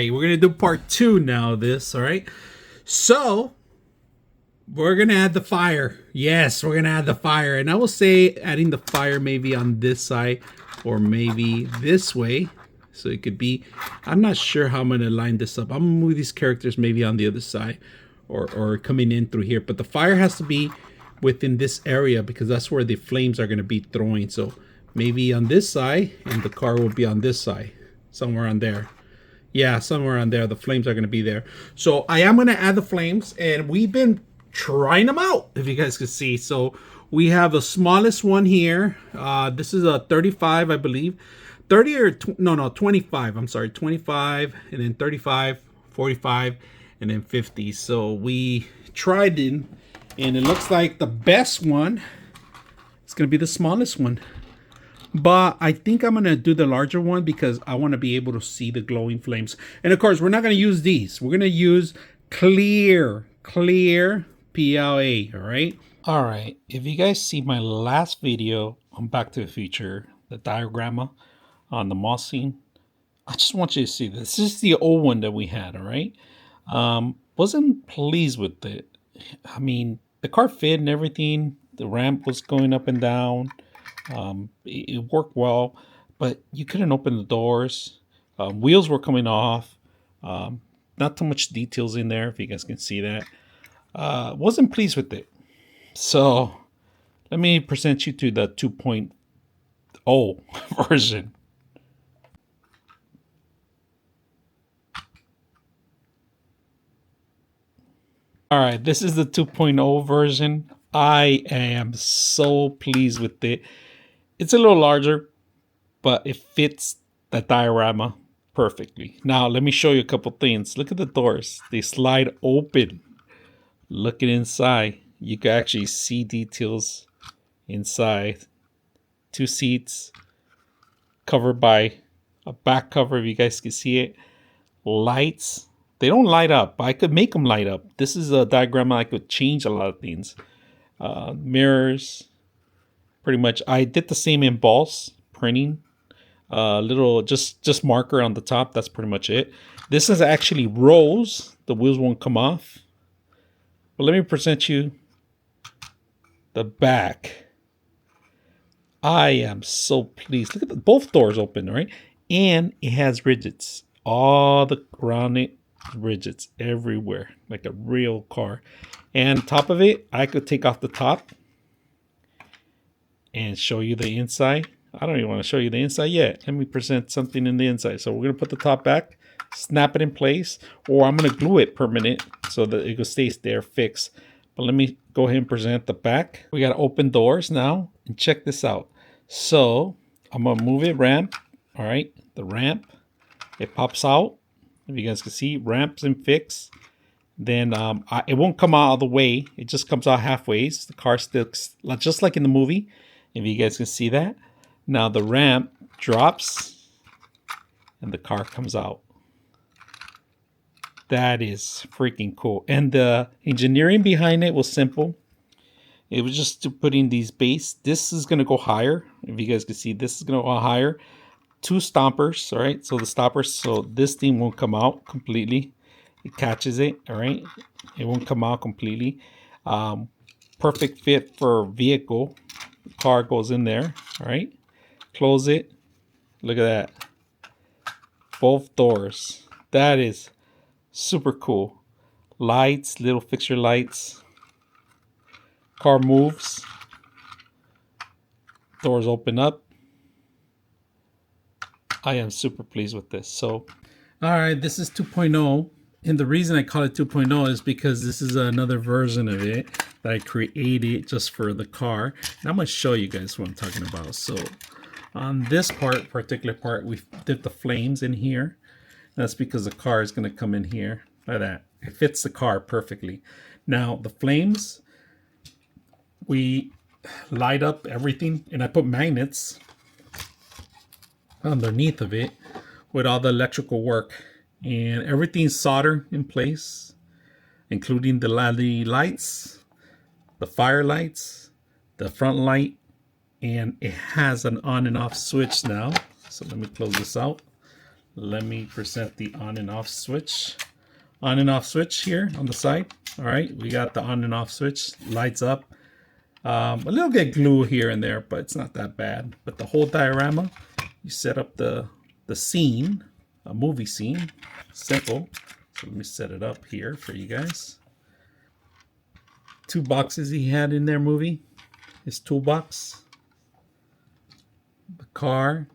right, we're gonna do part 2 now of this. All right, so we're gonna add the fire. Yes, we're gonna add the fire, and I will say adding the fire maybe on this side or maybe this way. So it could be, I'm not sure how I'm gonna line this up. I'm gonna move these characters maybe on the other side or coming in through here, but the fire has to be within this area because that's where the flames are gonna be throwing. So maybe on this side, and the car will be on this side, somewhere on there. Yeah, somewhere on there, the flames are gonna be there. So I am gonna add the flames, and we've been trying them out, if you guys can see. So we have the smallest one here. This is a 35, I believe. 30 or no, 25. I'm sorry, 25, and then 35, 45, and then 50. So we tried it, and it looks like the best one is gonna be the smallest one. But I think I'm gonna do the larger one because I want to be able to see the glowing flames. And of course, we're not gonna use these. We're gonna use clear PLA. All right. If you guys see my last video on Back to the Future, the diorama on the moss scene, I just want you to see this. This is the old one that we had. All right. Wasn't pleased with it. I mean, the car fit and everything. The ramp was going up and down. It worked well, but you couldn't open the doors. Wheels were coming off. Not too much details in there, if you guys can see that. Wasn't pleased with it. So let me present you to the 2.0 version. All right, this is the 2.0 version. I am so pleased with it. It's a little larger, but it fits the diorama perfectly. Now, let me show you a couple things. Look at the doors. They slide open. Look at inside. You can actually see details inside. 2 seats covered by a back cover, if you guys can see it. Lights. They don't light up. I could make them light up. This is a diagram I could change a lot of things. Mirrors. Pretty much. I did the same emboss printing. Little just marker on the top. That's pretty much it. This is actually rolls. The wheels won't come off. But let me present you the back. I am so pleased. Look at both doors open, right? And it has rigids. All the around it, rigids everywhere, like a real car. And top of it, I could take off the top and show you the inside. I don't even want to show you the inside yet. Let me present something in the inside. So we're going to put the top back, snap it in place, or I'm going to glue it permanent so that it stays there fixed. But let me go ahead and present the back. We got open doors now, and check this out. So I'm going to move it ramp. All right, the ramp, it pops out. If you guys can see, ramps and fix. Then it won't come out all the way. It just comes out halfway. The car sticks just like in the movie. If you guys can see that. Now the ramp drops and the car comes out. That is freaking cool. And the engineering behind it was simple. It was just putting these base. This is going to go higher. If you guys can see, this is going to go higher. 2 stompers, all right? So the stoppers, so this thing won't come out completely. It catches it, all right? It won't come out completely. Perfect fit for vehicle. The car goes in there, all right? Close it. Look at that. Both doors. That is super cool. Lights, little fixture lights. Car moves. Doors open up. I am super pleased with this. So, all right, this is 2.0. And the reason I call it 2.0 is because this is another version of it that I created just for the car. And I'm going to show you guys what I'm talking about. So on this particular part, we did the flames in here. That's because the car is going to come in here like that. It fits the car perfectly. Now the flames, we light up everything, and I put magnets underneath of it with all the electrical work, and everything's soldered in place, including the LED lights, the fire lights, the front light, and it has an on and off switch now. So let me close this out. let me present the on and off switch. On and off switch here on the side. All right, we got the on and off switch, lights up. A little bit glue here and there, but it's not that bad. But the whole diorama, you set up the scene, a movie scene, simple. So let me set it up here for you guys. 2 boxes he had in their movie, his toolbox, the car,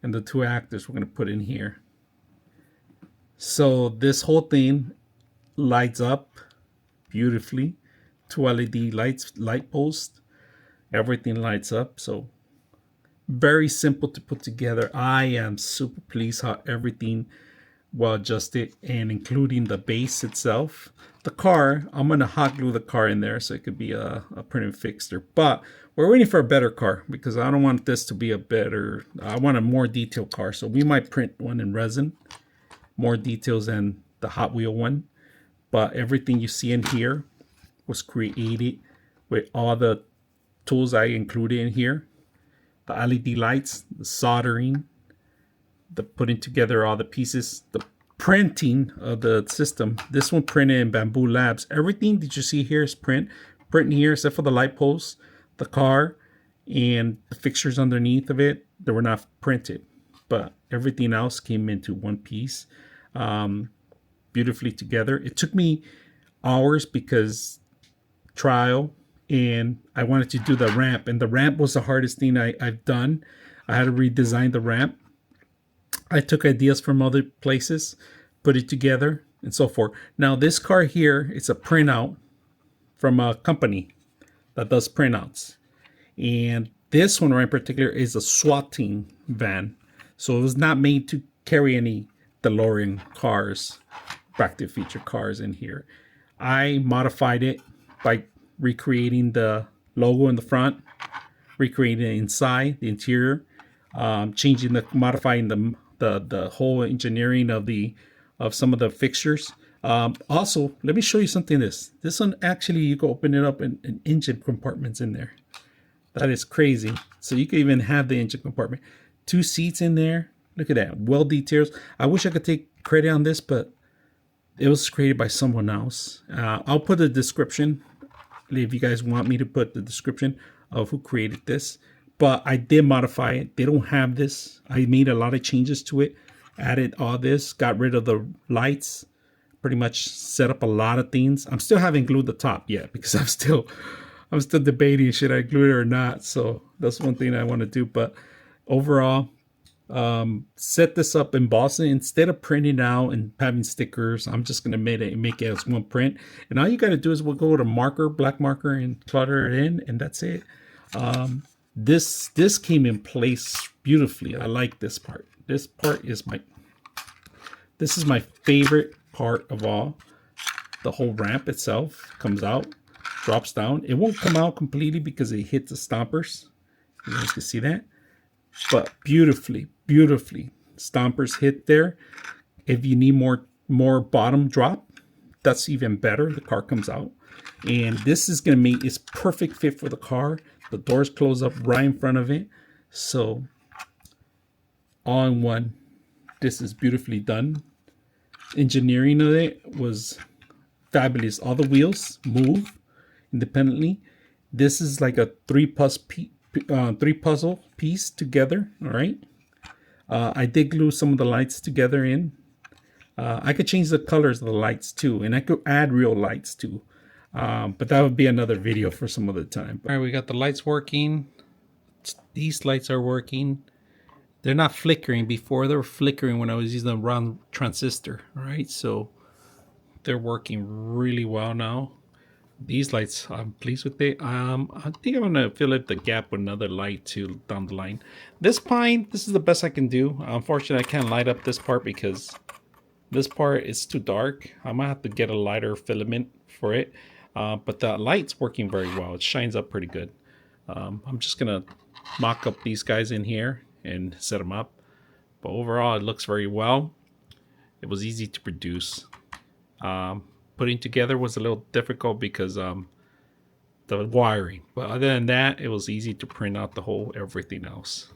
and the 2 actors we're going to put in here. So this whole thing lights up beautifully. 2 LED lights, light posts, everything lights up. So very simple to put together. I am super pleased how everything well adjusted, and including the base itself. The car, I'm going to hot glue the car in there so it could be a printed fixture. But we're waiting for a better car because I don't want this to be a better, I want a more detailed car. So we might print one in resin, more details than the Hot Wheel one. But everything you see in here was created with all the tools I included in here. The LED lights, the soldering, the putting together all the pieces, the printing of the system. This one printed in Bamboo Labs. Everything that you see here is printing here except for the light posts, the car, and the fixtures underneath of it. They were not printed, but everything else came into one piece, beautifully together. It took me hours because trial, and I wanted to do the ramp, and the ramp was the hardest thing I've done. I had to redesign the ramp. I took ideas from other places, put it together, and so forth. Now this car here, it's a printout from a company that does printouts, and this one right in particular is a swatting van, so it was not made to carry any DeLorean cars, back to feature cars in here. I modified it by recreating the logo in the front, recreating it inside the interior, modifying the whole engineering of some of the fixtures. Also, let me show you something. This one actually, you can open it up and engine compartments in there. That is crazy. So you can even have the engine compartment. 2 seats in there. Look at that. Well details. I wish I could take credit on this, but it was created by someone else. I'll put a description if you guys want me to put the description of who created this. But I did modify it. They don't have this. I made a lot of changes to it. Added all this. Got rid of the lights. Pretty much set up a lot of things. I'm still haven't glued the top yet because I'm still debating should I glue it or not. So that's one thing I want to do. But overall, set this up in Boston instead of printing out and having stickers. I'm just gonna make it as one print, and all you got to do is we'll go to black marker, and clutter it in, and that's it. This came in place beautifully. I like this part. This part is this is my favorite part of all. The whole ramp itself comes out, drops down. It won't come out completely because it hits the stompers. You guys can see that, but beautifully stompers hit there. If you need more bottom drop, that's even better. The car comes out, and this is gonna make it's perfect fit for the car. The doors close up right in front of it, so all in one. This is beautifully done. Engineering of it was fabulous. All the wheels move independently. This is like a three puzzle piece together. All right. I did glue some of the lights together in. I could change the colors of the lights too, and I could add real lights too. But that would be another video for some other time. All right, we got the lights working. These lights are working. They're not flickering. Before they were flickering when I was using the round transistor. All right, so they're working really well now. These lights, I'm pleased with it. I think I'm gonna fill up the gap with another light too down the line. This pine, this is the best I can do. Unfortunately, I can't light up this part because this part is too dark. I might have to get a lighter filament for it. But the light's working very well. It shines up pretty good. I'm just gonna mock up these guys in here and set them up. But overall, it looks very well. It was easy to produce. Putting together was a little difficult because the wiring. But other than that, it was easy to print out the whole everything else.